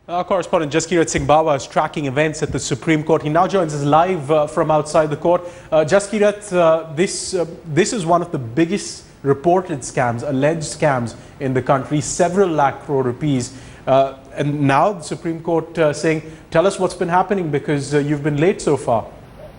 Our correspondent Jaskirat Singh Bawa is tracking events at the Supreme Court. He now joins us live from outside the court. Jaskirat, this is one of the biggest reported scams, alleged scams in the country, several lakh crore rupees. And now the Supreme Court saying, tell us what's been happening because you've been late so far.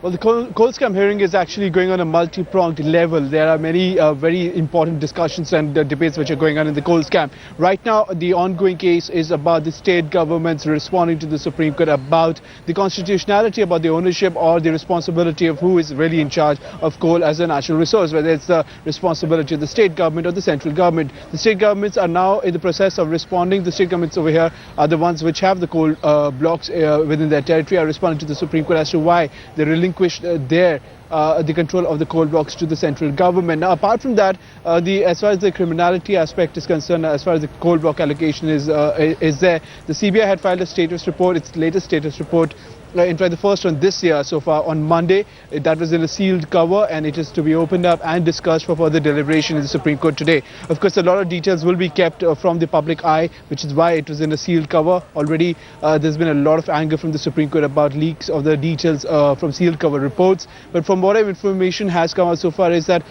Well, the coal scam hearing is actually going on a multi-pronged level. There are many very important discussions and debates which are going on in the coal scam. Right now, the ongoing case is about the state governments responding to the Supreme Court about the constitutionality, about the ownership or the responsibility of who is really in charge of coal as a natural resource, whether it's the responsibility of the state government or the central government. The state governments are now in the process of responding. The state governments over here are the ones which have the coal blocks within their territory, are responding to the Supreme Court as to why they relinquished the control of the coal blocks to the central government. Now, apart from that, as far as the criminality aspect is concerned, as far as the coal block allocation is there, the CBI had filed a status report, its latest status report. In fact, the first one this year so far on Monday. That was in a sealed cover and it is to be opened up and discussed for further deliberation in the Supreme Court today. Of course, a lot of details will be kept from the public eye, which is why it was in a sealed cover. Already there's been a lot of anger from the Supreme Court about leaks of the details from sealed cover reports. But from whatever information has come out so far is that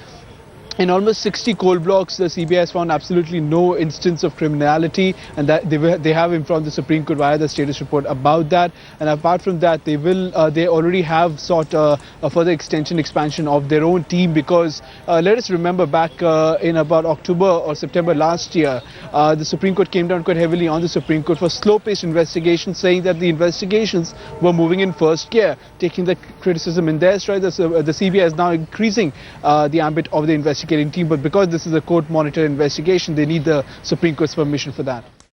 in almost 60 coal blocks, the CBI has found absolutely no instance of criminality, and that they have informed the Supreme Court via the status report about that. And apart from that, they already have sought a further expansion of their own team, because let us remember back in about October or September last year, the Supreme Court came down quite heavily on the Supreme Court for slow-paced investigations, saying that the investigations were moving in first gear, taking the criticism in their stride. The CBI is now increasing the ambit of the investigation team, but because this is a court-monitored investigation, they need the Supreme Court's permission for that.